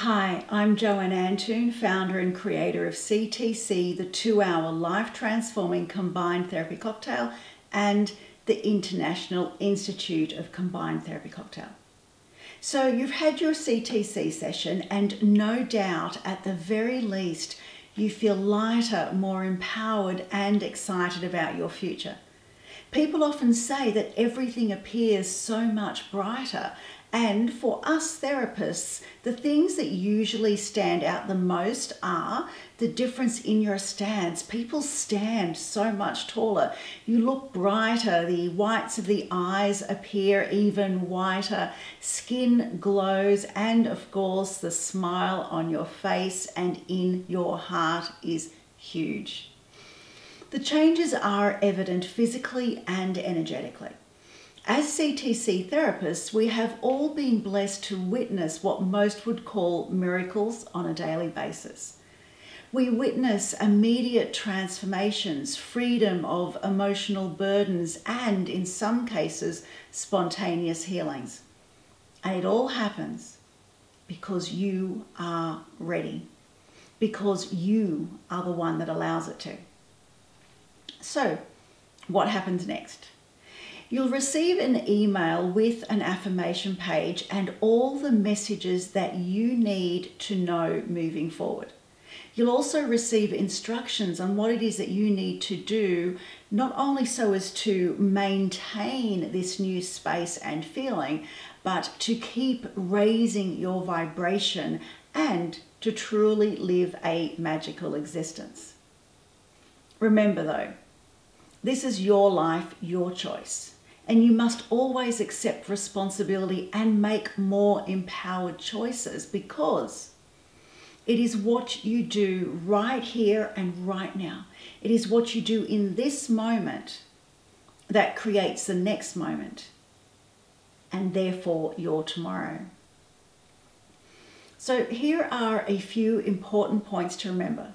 Hi, I'm Joanne Antoun, founder and creator of CTC, the 2-hour life-transforming combined therapy cocktail, and the International Institute of Combined Therapy Cocktail. So you've had your CTC session, and no doubt at the very least you feel lighter, more empowered and excited about your future. People often say that everything appears so much brighter, and for us therapists, the things that usually stand out the most are the difference in your stance. People stand so much taller. You look brighter, the whites of the eyes appear even whiter, skin glows, and of course the smile on your face and in your heart is huge. The changes are evident physically and energetically. As CTC therapists, we have all been blessed to witness what most would call miracles on a daily basis. We witness immediate transformations, freedom of emotional burdens, and in some cases, spontaneous healings. And it all happens because you are ready, because you are the one that allows it to. So, what happens next? You'll receive an email with an affirmation page and all the messages that you need to know moving forward. You'll also receive instructions on what it is that you need to do, not only so as to maintain this new space and feeling, but to keep raising your vibration and to truly live a magical existence. Remember though, this is your life, your choice. And you must always accept responsibility and make more empowered choices, because it is what you do right here and right now. It is what you do in this moment that creates the next moment and therefore your tomorrow. So here are a few important points to remember.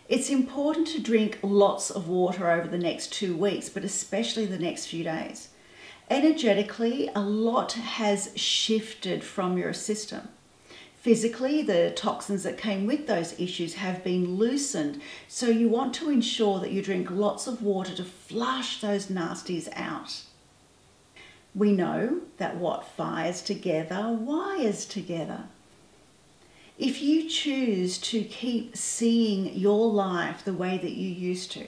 It's important to drink lots of water over the next 2 weeks, but especially the next few days. Energetically, a lot has shifted from your system. Physically, the toxins that came with those issues have been loosened, so you want to ensure that you drink lots of water to flush those nasties out. We know that what fires together wires together. If you choose to keep seeing your life the way that you used to,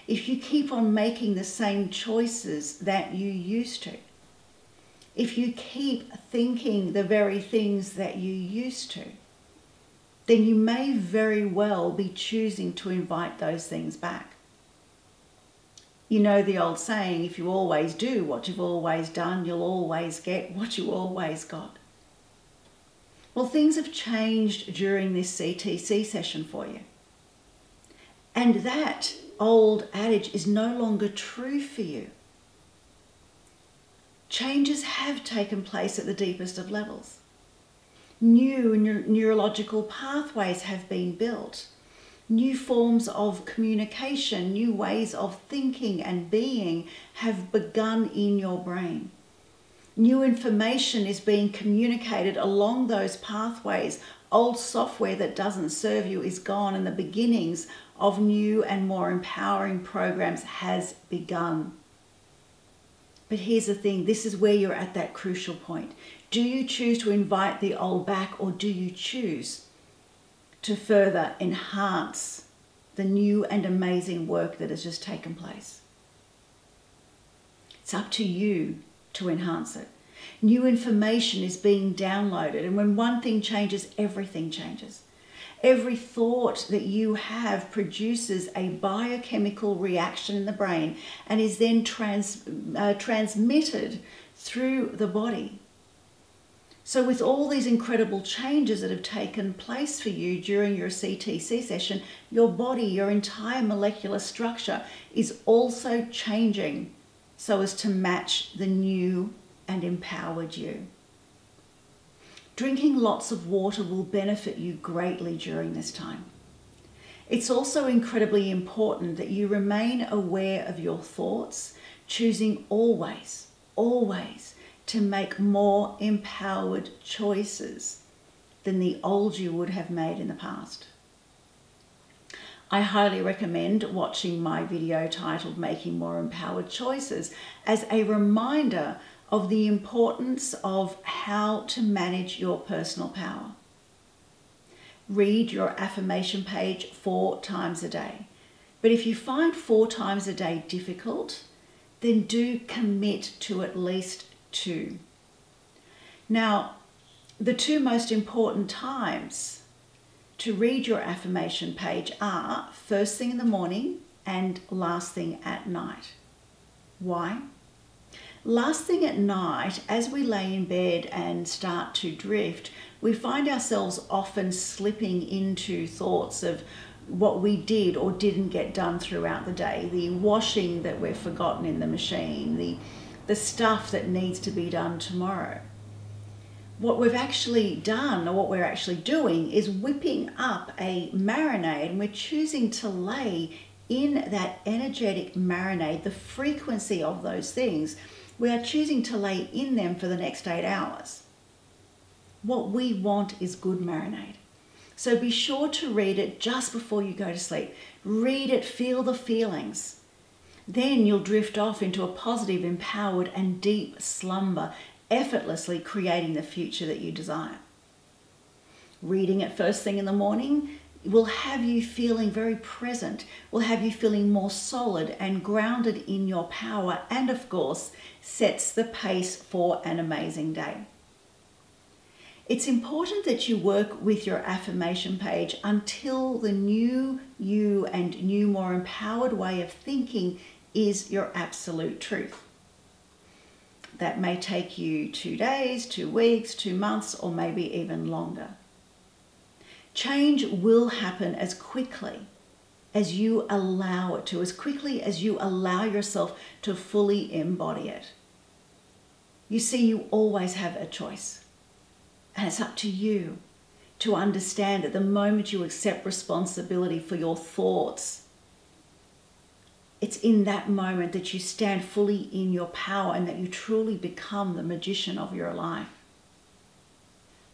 if you keep on making the same choices that you used to, if you keep thinking the very things that you used to, then you may very well be choosing to invite those things back. You know the old saying, if you always do what you've always done, you'll always get what you always got. Well, things have changed during this CTC session for you. And that old adage is no longer true for you. Changes have taken place at the deepest of levels. New neurological pathways have been built. New forms of communication, new ways of thinking and being have begun in your brain. New information is being communicated along those pathways. Old software that doesn't serve you is gone, and the beginnings of new and more empowering programs has begun. But here's the thing, this is where you're at that crucial point. Do you choose to invite the old back, or do you choose to further enhance the new and amazing work that has just taken place? It's up to you to enhance it. New information is being downloaded, and when one thing changes, everything changes. Every thought that you have produces a biochemical reaction in the brain and is then transmitted through the body. So with all these incredible changes that have taken place for you during your CTC session, your body, your entire molecular structure is also changing so as to match the new and empowered you. Drinking lots of water will benefit you greatly during this time. It's also incredibly important that you remain aware of your thoughts, choosing always to make more empowered choices than the old you would have made in the past. I highly recommend watching my video titled Making More Empowered Choices as a reminder of the importance of how to manage your personal power. Read your affirmation page 4 times a day. But if you find 4 times a day difficult, then do commit to at least 2. Now, the 2 most important times to read your affirmation page are first thing in the morning and last thing at night. Why? Last thing at night, as we lay in bed and start to drift, we find ourselves often slipping into thoughts of what we did or didn't get done throughout the day, the washing that we've forgotten in the machine, the stuff that needs to be done tomorrow. What we've actually done, or what we're actually doing, is whipping up a marinade, and we're choosing to lay in that energetic marinade, the frequency of those things. We are choosing to lay in them for the next 8 hours. What we want is good marinade. So be sure to read it just before you go to sleep. Read it, feel the feelings. Then you'll drift off into a positive, empowered, and deep slumber, effortlessly creating the future that you desire. Reading it first thing in the morning will have you feeling very present, will have you feeling more solid and grounded in your power, and of course, sets the pace for an amazing day. It's important that you work with your affirmation page until the new you and new, more empowered way of thinking is your absolute truth. That may take you 2 days, 2 weeks, 2 months, or maybe even longer. Change will happen as quickly as you allow it to, as quickly as you allow yourself to fully embody it. You see, you always have a choice, and it's up to you to understand that the moment you accept responsibility for your thoughts, it's in that moment that you stand fully in your power and that you truly become the magician of your life.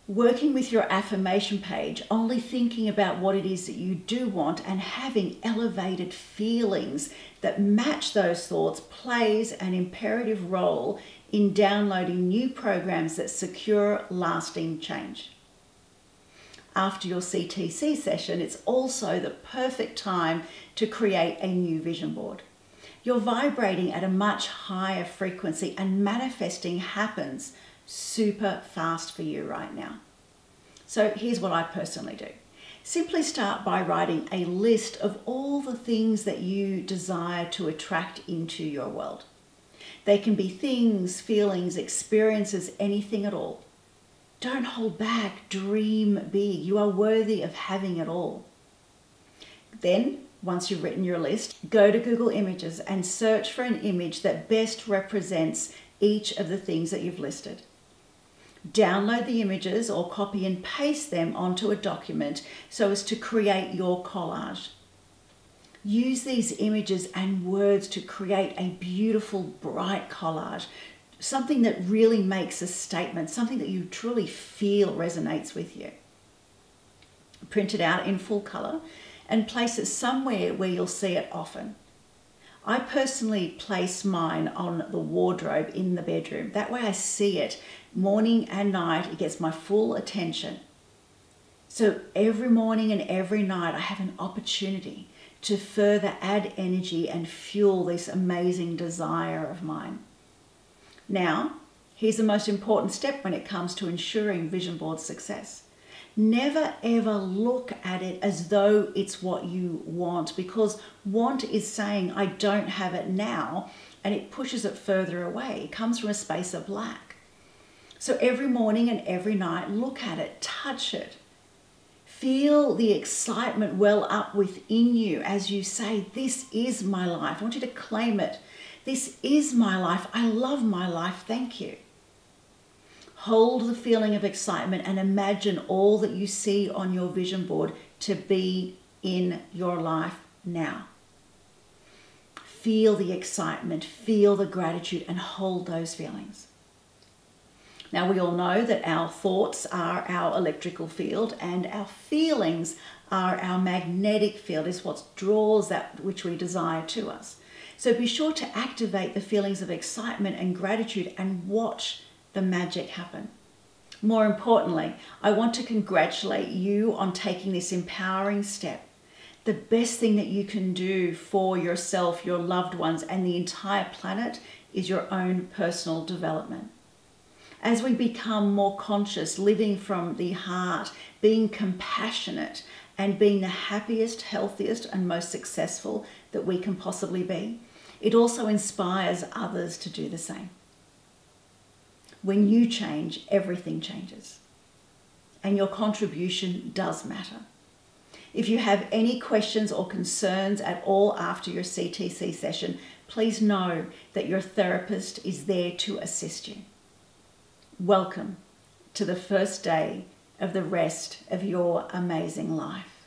Working with your affirmation page, only thinking about what it is that you do want and having elevated feelings that match those thoughts plays an imperative role in downloading new programs that secure lasting change. After your CTC session, it's also the perfect time to create a new vision board. You're vibrating at a much higher frequency and manifesting happens super fast for you right now. So here's what I personally do. Simply start by writing a list of all the things that you desire to attract into your world. They can be things, feelings, experiences, anything at all. Don't hold back, dream big. You are worthy of having it all. Then, once you've written your list, go to Google Images and search for an image that best represents each of the things that you've listed. Download the images or copy and paste them onto a document so as to create your collage. Use these images and words to create a beautiful, bright collage. Something that really makes a statement, something that you truly feel resonates with you. Print it out in full color and place it somewhere where you'll see it often. I personally place mine on the wardrobe in the bedroom. That way I see it morning and night. It gets my full attention. So every morning and every night I have an opportunity to further add energy and fuel this amazing desire of mine. Now, here's the most important step when it comes to ensuring vision board success. Never ever look at it as though it's what you want, because want is saying, I don't have it now, and it pushes it further away. It comes from a space of lack. So every morning and every night, look at it, touch it. Feel the excitement well up within you as you say, this is my life. I want you to claim it. This is my life. I love my life. Thank you. Hold the feeling of excitement and imagine all that you see on your vision board to be in your life now. Feel the excitement, feel the gratitude, and hold those feelings. Now, we all know that our thoughts are our electrical field and our feelings are our magnetic field, is what draws that which we desire to us. So be sure to activate the feelings of excitement and gratitude and watch the magic happen. More importantly, I want to congratulate you on taking this empowering step. The best thing that you can do for yourself, your loved ones, and the entire planet is your own personal development. As we become more conscious, living from the heart, being compassionate, and being the happiest, healthiest, and most successful that we can possibly be, it also inspires others to do the same. When you change, everything changes. And your contribution does matter. If you have any questions or concerns at all after your CTC session, please know that your therapist is there to assist you. Welcome to the first day of the rest of your amazing life.